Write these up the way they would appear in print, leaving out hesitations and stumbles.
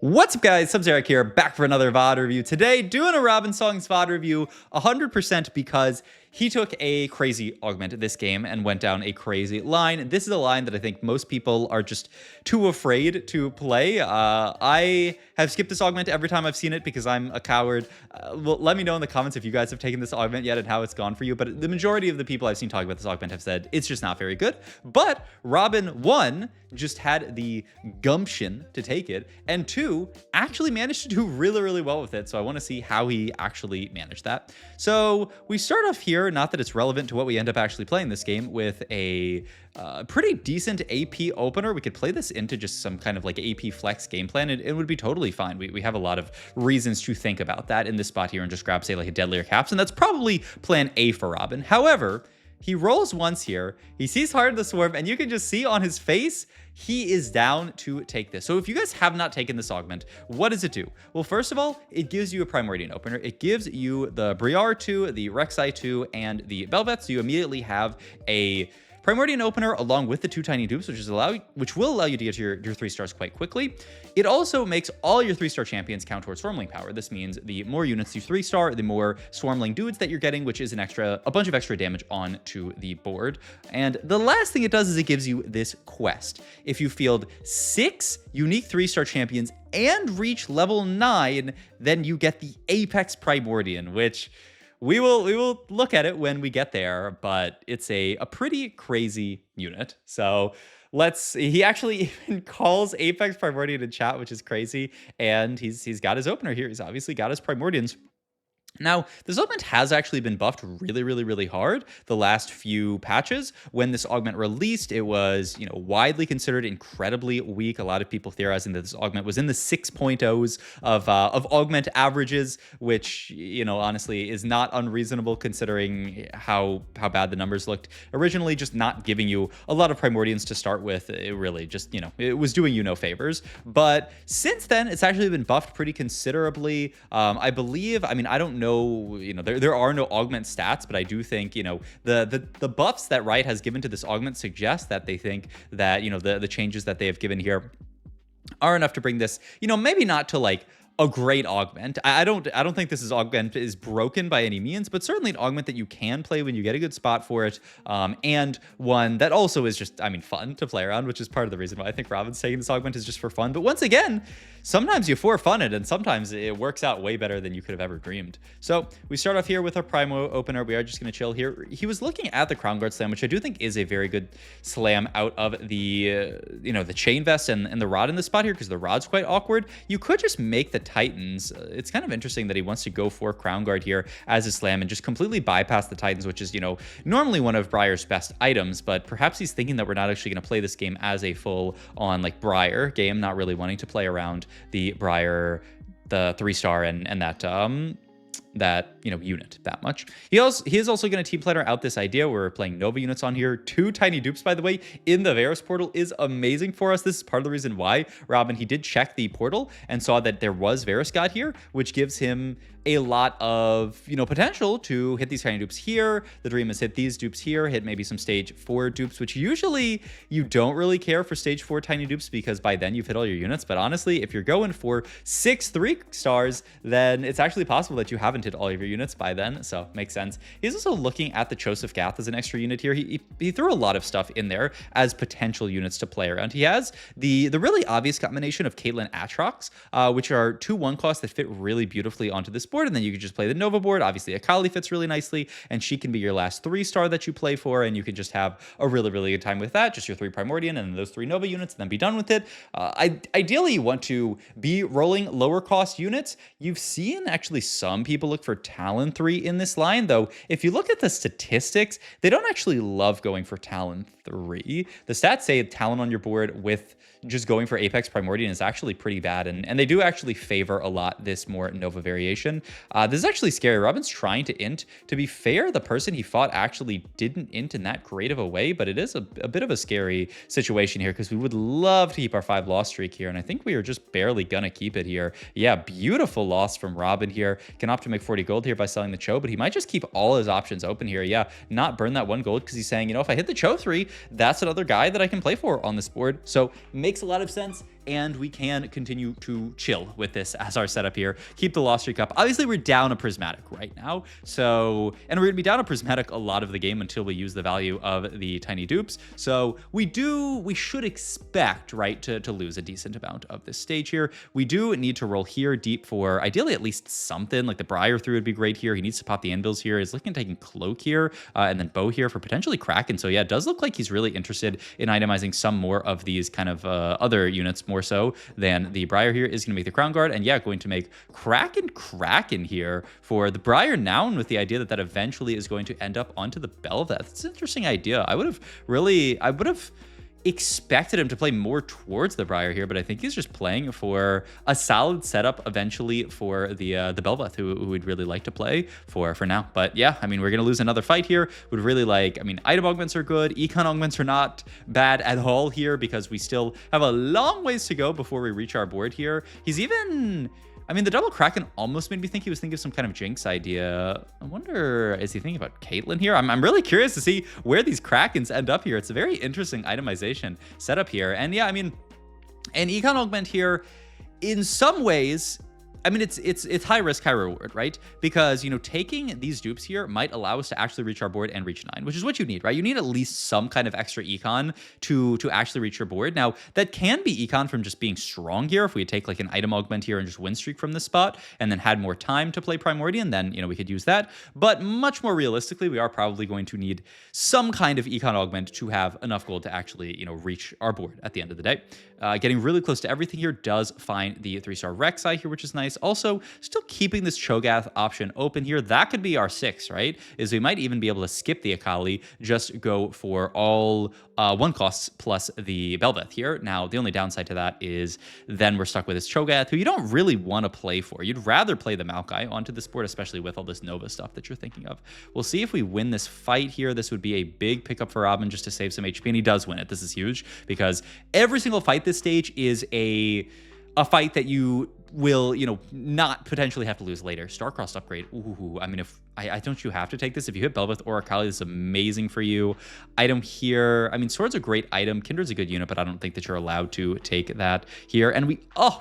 What's up, guys? Subzeric here, back for another VOD review. Today, doing a Robinsongz VOD review 100% because he took a crazy augment this game and went down a crazy line. This is a line that I think most people are just too afraid to play. I have skipped this augment every time I've seen it because I'm a coward. Well, let me know in the comments if you guys have taken this augment yet and how it's gone for you. But the majority of the people I've seen talk about this augment have said it's just not very good. But Robin, 1, just had the gumption to take it, and 2, actually managed to do really, really well with it. So I want to see how he actually managed that. So we start off here, not that it's relevant to what we end up actually playing this game, with a pretty decent AP opener. We could play this into just some kind of like AP flex game plan, and it would be totally fine. We have a lot of reasons to think about that in this spot here and just grab, say, like a Deadlier Caps, and that's probably plan A for Robin. However, he rolls once here, he sees Heart of the Swarm, and you can just see on his face, he is down to take this. So if you guys have not taken this augment, what does it do? Well, first of all, it gives you a Primordian opener. It gives you the Briar 2, the Rek'Sai 2, and the Bel'Veth, so you immediately have a Primordian opener along with the 2 tiny dupes, which will allow you to get your 3 stars quite quickly. It also makes all your 3-star champions count towards Swarmling power. This means the more units you 3-star, the more Swarmling dudes that you're getting, which is a bunch of extra damage onto the board. And the last thing it does is it gives you this quest. If you field 6 unique 3-star champions and reach level 9, then you get the Apex Primordian, which we will look at it when we get there, but it's a pretty crazy unit. So he actually even calls Apex Primordian in chat, which is crazy, and he's got his opener here. He's obviously got his Primordians. Now, this augment has actually been buffed really, really, really hard the last few patches. When this augment released, it was, widely considered incredibly weak. A lot of people theorizing that this augment was in the 6.0s of augment averages, which, honestly is not unreasonable considering how bad the numbers looked. Originally, just not giving you a lot of Primordians to start with, it really just, it was doing you no favors. But since then, it's actually been buffed pretty considerably. I believe, I don't know, there are no augment stats, but I do think, the buffs that Riot has given to this augment suggest that they think that, the changes that they have given here are enough to bring this, maybe not to like a great augment. I don't think this augment is broken by any means, but certainly an augment that you can play when you get a good spot for it, and one that also is just, fun to play around, which is part of the reason why I think Robin's taking this augment is just for fun. But once again, sometimes you for fun it, and sometimes it works out way better than you could have ever dreamed. So we start off here with our Primo opener. We are just going to chill here. He was looking at the Crown Guard slam, which I do think is a very good slam out of the, the Chain Vest and the Rod in this spot here, because the Rod's quite awkward. You could just make the Titans. It's kind of interesting that he wants to go for Crown Guard here as a slam and just completely bypass the Titans, which is, normally one of Briar's best items, but perhaps he's thinking that we're not actually going to play this game as a full-on, like, Briar game, not really wanting to play around the Briar, the 3-star, and that unit that much. He is also going to team planner out this idea. We're playing Nova units on here. 2 tiny dupes, by the way, in the Varus portal is amazing for us. This is part of the reason why Robin, he did check the portal and saw that there was Varus God here, which gives him a lot of, potential to hit these tiny dupes here. The dream is hit these dupes here, hit maybe some stage 4 dupes, which usually you don't really care for stage 4 tiny dupes because by then you've hit all your units. But honestly, if you're going for 6 3-stars, then it's actually possible that you haven't hit all of your units by then. So makes sense. He's also looking at the Joseph Gath as an extra unit here. He threw a lot of stuff in there as potential units to play around. He has the really obvious combination of Caitlyn Atrox, which are 2 1-costs that fit really beautifully onto this board, and then you could just play the Nova board. Obviously, Akali fits really nicely, and she can be your last 3-star that you play for, and you can just have a really, really good time with that. Just your 3 Primordian and those 3 Nova units, and then be done with it. Ideally, you want to be rolling lower cost units. You've seen actually some people look for Talon 3 in this line, though if you look at the statistics, they don't actually love going for Talon 3. The stats say Talon on your board with just going for Apex Primordian is actually pretty bad, and they do actually favor a lot this more Nova variation. This is actually scary. Robin's trying to int. To be fair, the person he fought actually didn't int in that great of a way, but it is a bit of a scary situation here because we would love to keep our 5 loss streak here, and I think we are just barely gonna keep it here. Yeah, beautiful loss from Robin here. Can opt to make 40 gold here by selling the Cho, but he might just keep all his options open here. Yeah, not burn that 1 gold because he's saying, if I hit the Cho 3, that's another guy that I can play for on this board. So makes a lot of sense. and we can continue to chill with this as our setup here. Keep the loss streak up. Obviously, we're down a prismatic right now, so, and we're gonna be down a prismatic a lot of the game until we use the value of the tiny dupes. So we should expect, right, to lose a decent amount of this stage here. We do need to roll here deep for ideally at least something, like the Briar through would be great here. He needs to pop the anvils here. He's looking at taking Cloak here, and then Bow here for potentially Kraken. So yeah, it does look like he's really interested in itemizing some more of these kind of other units more so than the Briar here. Is going to make the Crown Guard, and yeah, going to make Kraken here for the Briar now, and with the idea that that eventually is going to end up onto the Bel'Veth. It's an interesting idea. I would have expected him to play more towards the Briar here, but I think he's just playing for a solid setup eventually for the Bel'Veth, who we'd really like to play for now. But yeah, I mean, we're gonna lose another fight here. Would really like, I mean, item augments are good, econ augments are not bad at all here, because we still have a long ways to go before we reach our board here. He's even, I mean, the double Kraken almost made me think he was thinking of some kind of Jinx idea. I wonder, is he thinking about Caitlyn here? I'm really curious to see where these Krakens end up here. It's a very interesting itemization setup here. And yeah, I mean, an econ augment here, in some ways, I mean, it's high risk, high reward, right? Because, you know, taking these dupes here might allow us to actually reach our board and reach 9, which is what you need, right? You need at least some kind of extra econ to actually reach your board. Now, that can be econ from just being strong here. If we take like an item augment here and just win streak from this spot and then had more time to play Primordian, then, you know, we could use that. But much more realistically, we are probably going to need some kind of econ augment to have enough gold to actually, you know, reach our board at the end of the day. Getting really close to everything here does find the 3-star Rek'Sai here, which is nice. Also, still keeping this Cho'Gath option open here. That could be our 6, right? Is we might even be able to skip the Akali, just go for all 1 costs plus the Bel'Veth here. Now, the only downside to that is then we're stuck with this Cho'Gath, who you don't really want to play for. You'd rather play the Maokai onto this board, especially with all this Nova stuff that you're thinking of. We'll see if we win this fight here. This would be a big pickup for Robin just to save some HP, and he does win it. This is huge, because every single fight this stage is a fight that you will, you know, not potentially have to lose later. Starcrossed upgrade. Ooh, I mean, if I don't you have to take this? If you hit Bel'Veth or Akali, this is amazing for you. Item here, I mean, Sword's a great item. Kindred's a good unit, but I don't think that you're allowed to take that here. And we have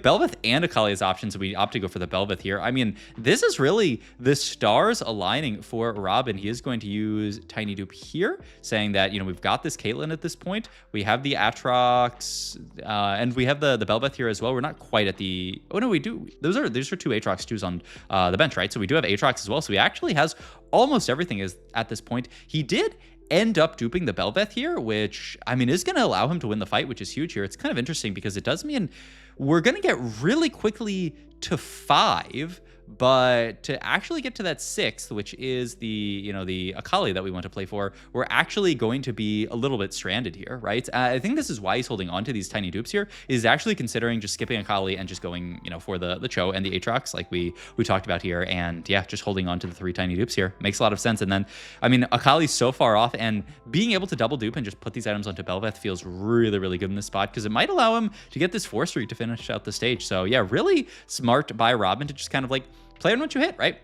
Bel'Veth and Akali as options, and we opt to go for the Bel'Veth here. I mean, this is really the stars aligning for Robin. He is going to use Tiny Dupe here, saying that, you know, we've got this Caitlyn at this point. We have the Aatrox, and we have the Bel'Veth here as well. We're not quite at the, oh no, we do. Those are 2 Aatrox 2s on the bench, right? So we do have Aatrox as well. So he actually has almost everything is at this point. He did end up duping the Bel'Veth here, which, I mean, is going to allow him to win the fight, which is huge here. It's kind of interesting because it does mean we're going to get really quickly to 5, but to actually get to that 6th, which is the, you know, the Akali that we want to play for, we're actually going to be a little bit stranded here, right? I think this is why he's holding on to these tiny dupes here, is actually considering just skipping Akali and just going, you know, for the Cho and the Aatrox like we talked about here. And yeah, just holding on to the 3 tiny dupes here makes a lot of sense. And then, I mean, Akali's so far off, and being able to double dupe and just put these items onto Bel'Veth feels really, really good in this spot, because it might allow him to get this 4 streak to finish out the stage. So yeah, really smart by Robin to just kind of like play on what you hit, right?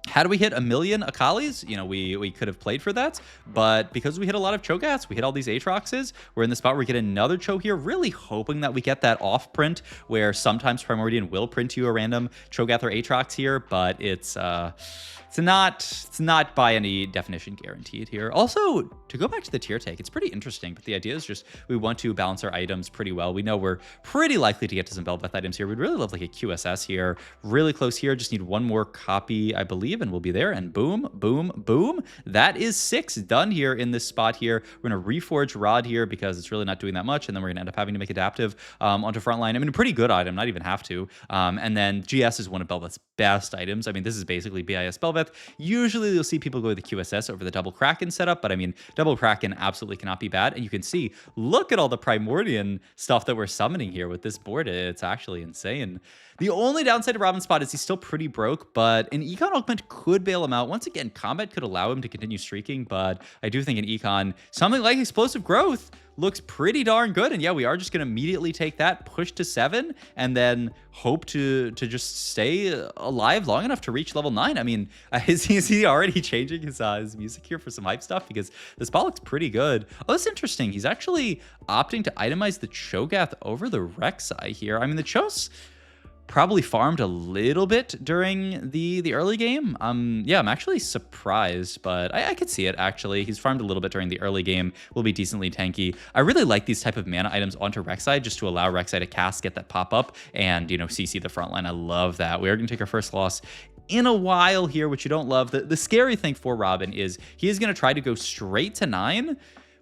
Had we hit 1,000,000 Akalis, you know, we could have played for that, but because we hit a lot of Cho'Gaths, we hit all these Aatroxes, we're in the spot where we get another Cho here, really hoping that we get that off print, where sometimes Primordian will print you a random Cho'Gath or Aatrox here, but it's not by any definition guaranteed here. Also, to go back to the tier take, it's pretty interesting, but the idea is just we want to balance our items pretty well. We know we're pretty likely to get to some Bel'Veth items here. We'd really love like a QSS here, really close here. Just need 1 more copy, I believe, and we'll be there. And boom, boom, boom. That is 6 done here in this spot here. We're going to reforge Rod here because it's really not doing that much, and then we're going to end up having to make adaptive onto Frontline. I mean, a pretty good item, not even have to. And then GS is one of Bel'Veth's best items. I mean, this is basically BIS Bel'Veth. Usually you'll see people go with the QSS over the double Kraken setup, but I mean, double Kraken absolutely cannot be bad. And you can see, look at all the Primordian stuff that we're summoning here with this board. It's actually insane. The only downside to Robin's spot is he's still pretty broke, but an Econ Augment could bail him out. Once again, Combat could allow him to continue streaking, but I do think an Econ, something like Explosive Growth, looks pretty darn good. And yeah, we are just going to immediately take that, push to 7, and then hope to just stay alive long enough to reach level 9. I mean, is he already changing his music here for some hype stuff? Because this bot looks pretty good. Oh, that's interesting. He's actually opting to itemize the Cho'Gath over the Rek'Sai here. I mean, the Cho's probably farmed a little bit during the early game. Yeah, I'm actually surprised, but I could see it, actually. He's farmed a little bit during the early game, will be decently tanky. I really like these type of mana items onto Rek'Sai just to allow Rek'Sai to cast, get that pop-up, and, you know, CC the front line. I love that. We are going to take our first loss in a while here, which you don't love. The scary thing for Robin is he is going to try to go straight to 9,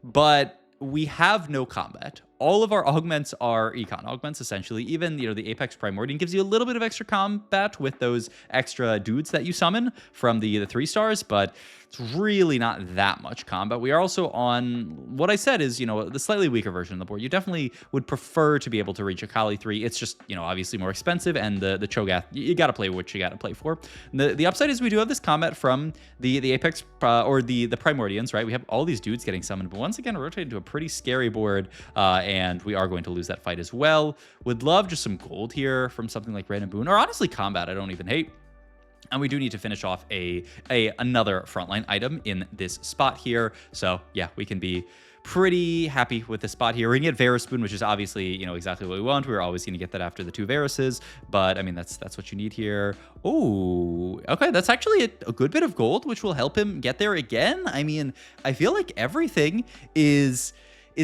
but we have no combat. All of our augments are econ augments, essentially. Even, you know, the Apex Primordian gives you a little bit of extra combat with those extra dudes that you summon from the 3 stars, but it's really not that much combat. We are also on what I said is, you know, the slightly weaker version of the board. You definitely would prefer to be able to reach a Kali 3. It's just, you know, obviously more expensive, and the Cho'Gath, you got to play what you got to play for. The upside is we do have this combat from the Apex or the Primordians, right? We have all these dudes getting summoned, but once again, rotate into a pretty scary board, and we are going to lose that fight as well. Would love just some gold here from something like Random Boon, or honestly combat I don't even hate. And we do need to finish off another frontline item in this spot here. So yeah, we can be pretty happy with the spot here. We're gonna get Varus Spoon, which is obviously, you know, exactly what we want. We're always gonna get that after the 2 Varuses, but I mean, that's what you need here. Oh, okay, that's actually a good bit of gold, which will help him get there again. I mean, I feel like everything is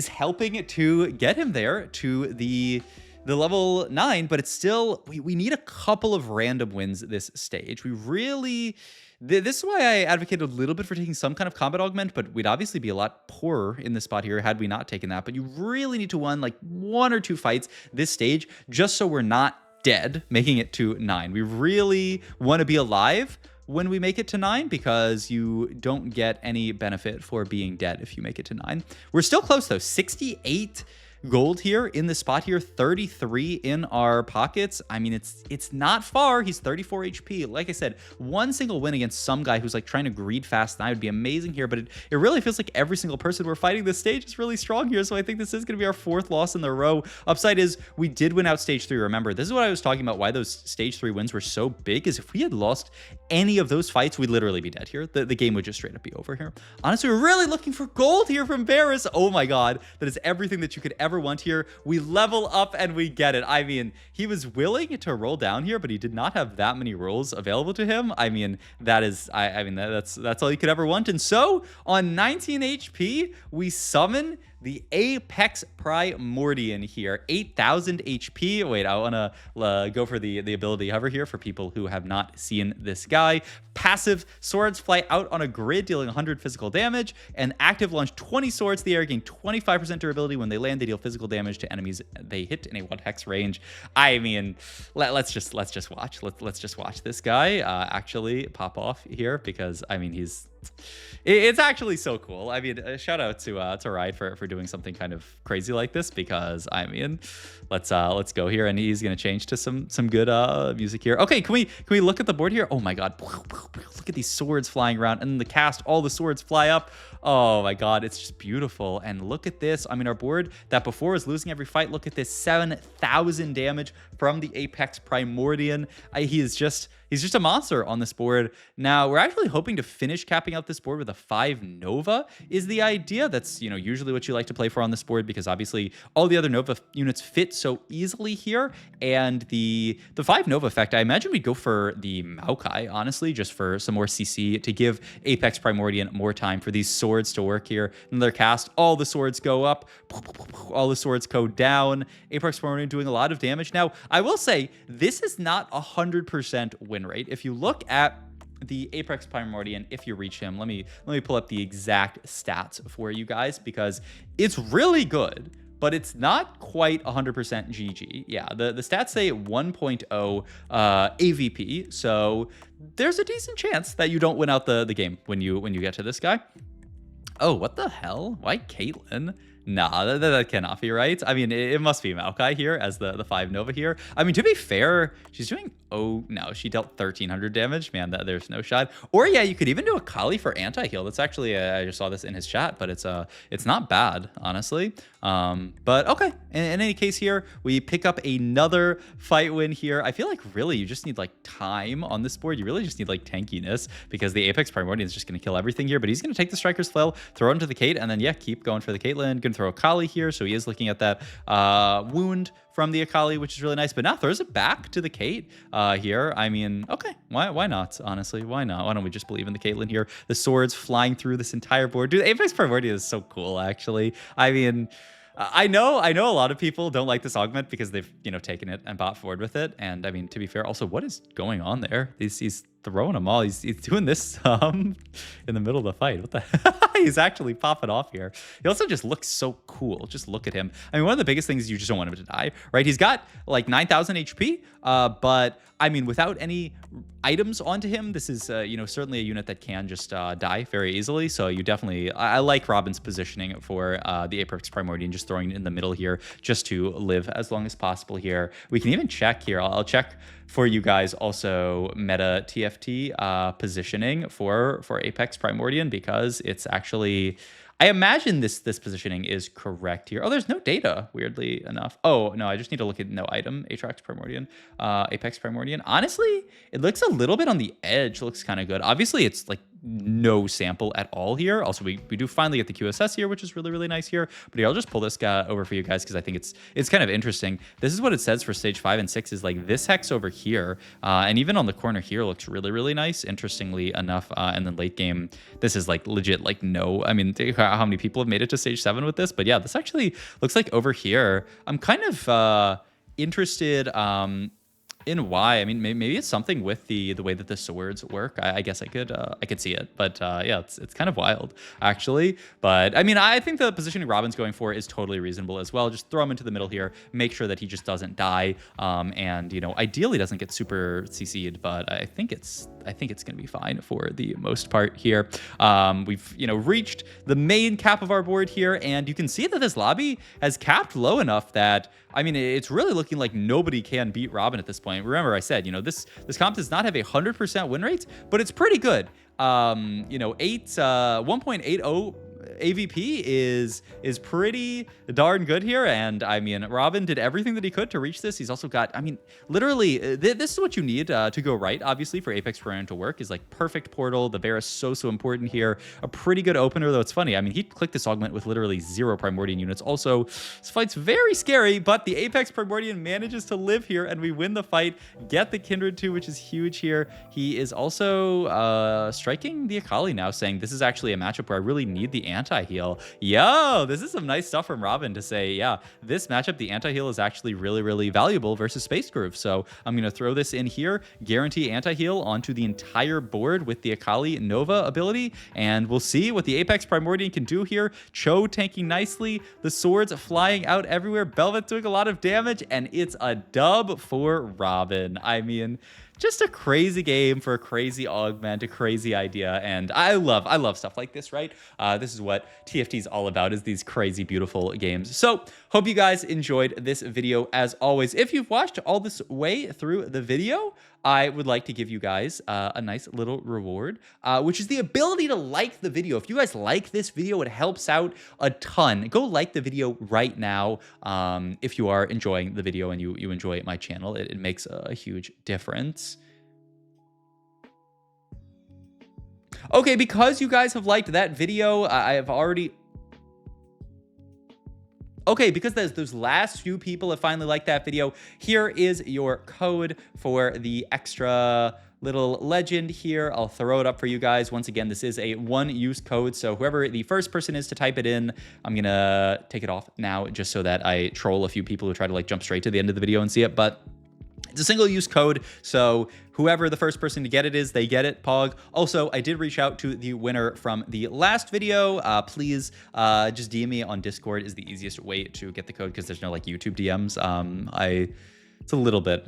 helping to get him there to the level 9, but it's still, we need a couple of random wins this stage. We really, this is why I advocated a little bit for taking some kind of combat augment, but we'd obviously be a lot poorer in this spot here had we not taken that. But you really need to win like 1 or 2 fights this stage just so we're not dead, making it to 9. We really want to be alive when we make it to 9, because you don't get any benefit for being dead if you make it to 9. We're still close though. 68 gold here in the spot here, 33 in our pockets. I mean, it's not far. He's 34 HP. Like I said, one single win against some guy who's like trying to greed fast 9 would be amazing here, but it really feels like every single person we're fighting this stage is really strong here. So I think this is going to be our 4th loss in the row. Upside is we did win out stage 3. Remember, this is what I was talking about, why those stage 3 wins were so big, is if we had lost any of those fights, we'd literally be dead here. The game would just straight up be over here. Honestly, we're really looking for gold here from Varus. Oh my God, that is everything that you could ever want here. We level up and we get it. I mean, he was willing to roll down here, but he did not have that many rolls available to him. I mean, that is, I mean, that's all you could ever want. And so on 19 HP, we summon the Apex Primordian here, 8,000 HP. Wait, I want to go for the ability hover here for people who have not seen this guy. Passive swords fly out on a grid, dealing 100 physical damage, and active launch 20 swords in the air, gain 25% durability. When they land, they deal physical damage to enemies they hit in a 1 hex range. I mean, let's just watch. Let's just watch this guy actually pop off here, because I mean, it's actually so cool. I mean, shout out to Ride for doing something kind of crazy like this, because I mean, let's go here, and he's gonna change to some good music here. Okay, can we look at the board here? Oh my God, look at these swords flying around, and the cast, all the swords fly up. Oh my God, it's just beautiful. And look at this. I mean, our board that before was losing every fight, look at this, 7,000 damage from the Apex Primordian. He's just a monster on this board. Now, we're actually hoping to finish capping out this board with a 5 Nova is the idea. That's, you know, usually what you like to play for on this board, because obviously all the other Nova units fit so easily here. And the 5 Nova effect, I imagine we'd go for the Maokai, honestly, just for some more CC to give Apex Primordian more time for these swords to work here. Another cast, all the swords go up, all the swords go down. Apex Primordian doing a lot of damage. Now, I will say, this is not 100% win rate. If you look at the Apex Primordian, if you reach him, let me pull up the exact stats for you guys, because it's really good, but it's not quite 100% GG. Yeah, the stats say 1.0 AVP, so there's a decent chance that you don't win out the game when you get to this guy. Oh, what the hell? Why Caitlyn? Nah, that cannot be right. I mean, it must be Maokai here as the 5 Nova here. I mean, to be fair, she's doing, oh, no, she dealt 1,300 damage. Man, there's no shot. Or, yeah, you could even do a Kali for anti-heal. That's actually, I just saw this in his chat, but it's not bad, honestly. But okay, in any case here, we pick up another fight win here. I feel like really you just need like time on this board. You really just need like tankiness because the Apex Primordian is just going to kill everything here. But he's going to take the Striker's Flail, throw it into the Kate, and then yeah, keep going for the Caitlyn. Going to throw a Kali here, so he is looking at that wound from the Akali, which is really nice, but now throws it back to the Kate here. I mean, okay, why not? Honestly, why not? Why don't we just believe in the Caitlyn here? The swords flying through this entire board. Dude, Apex Primordian is so cool, actually. I mean, I know a lot of people don't like this augment because they've, taken it and bought forward with it. And I mean, to be fair, also, what is going on there? He's throwing them all. He's doing this in the middle of the fight. What the he's actually popping off here. He also just looks so cool. Just look at him. I mean, one of the biggest things is you just don't want him to die, right? He's got like 9,000 HP, but I mean, without any items onto him, this is, certainly a unit that can just die very easily. So you definitely, I like Robin's positioning for the Apex Primordian, just throwing it in the middle here just to live as long as possible here. We can even check here. I'll check for you guys also meta TFT positioning for Apex Primordian because it's actually... I imagine this positioning is correct here. Oh, there's no data, weirdly enough. Oh, no, I just need to look at no item, Apex Primordian. Apex Primordian. Honestly, it looks a little bit on the edge. Looks kind of good. Obviously, it's like no sample at all here. Also, we do finally get the QSS here, which is really, really nice here. But here, I'll just pull this guy over for you guys because I think it's kind of interesting. This is what it says for stage 5 and 6 is like this hex over here. And even on the corner here looks really, really nice, interestingly enough. And then late game, this is like legit, like no. I mean, how many people have made it to stage 7 with this? But yeah, this actually looks like over here. I'm kind of interested in why. I mean, maybe it's something with the way that the swords work. I guess I could see it, but yeah, it's kind of wild actually. But I mean, I think the positioning Robin's going for is totally reasonable as well. Just throw him into the middle here, make sure that he just doesn't die, and ideally doesn't get super CC'd. But I think it's gonna be fine for the most part here. We've reached the main cap of our board here, and you can see that this lobby has capped low enough that I mean, it's really looking like nobody can beat Robin at this point. Remember, I said, this comp does not have 100% win rates, but it's pretty good. 1.80 AVP is pretty darn good here, and I mean, Robin did everything that he could to reach this. He's also got, I mean, literally, this is what you need to go right, obviously, for Apex Primordian to work, is like perfect portal. The bear is so important here. A pretty good opener, though. It's funny. I mean, he clicked this augment with literally 0 Primordian units. Also, this fight's very scary, but the Apex Primordian manages to live here, and we win the fight, get the Kindred 2, which is huge here. He is also striking the Akali now, saying this is actually a matchup where I really need the anti-heal. Yo, this is some nice stuff from Robin to say, yeah, this matchup, the anti-heal is actually really, really valuable versus Space Groove. So I'm going to throw this in here, guarantee anti-heal onto the entire board with the Akali Nova ability, and we'll see what the Apex Primordian can do here. Cho tanking nicely, the swords flying out everywhere, Belvet doing a lot of damage, and it's a dub for Robin. I mean, just a crazy game for a crazy augment, a crazy idea, and I love stuff like this, right? This is what TFT is all about, is these crazy, beautiful games. So, hope you guys enjoyed this video as always. If you've watched all this way through the video, I would like to give you guys a nice little reward, which is the ability to like the video. If you guys like this video, it helps out a ton. Go like the video right now if you are enjoying the video and you enjoy my channel. It makes a huge difference. Okay, because you guys have liked that video, I have already... Okay, because those last few people have finally liked that video, here is your code for the extra little legend here. I'll throw it up for you guys. Once again, this is a one-use code, so whoever the first person is to type it in, I'm gonna take it off now just so that I troll a few people who try to like jump straight to the end of the video and see it, but it's a single-use code, so whoever the first person to get it is, they get it, Pog. Also, I did reach out to the winner from the last video. Please just DM me on Discord is the easiest way to get the code because there's no like YouTube DMs. It's a little bit,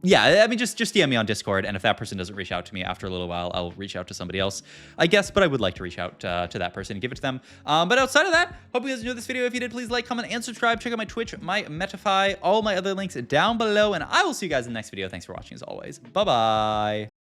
yeah, I mean, just DM me on Discord, and if that person doesn't reach out to me after a little while, I'll reach out to somebody else, I guess, but I would like to reach out to that person and give it to them. But outside of that, hope you guys enjoyed this video. If you did, please like, comment, and subscribe. Check out my Twitch, my Metafy, all my other links down below, and I will see you guys in the next video. Thanks for watching, as always. Bye-bye.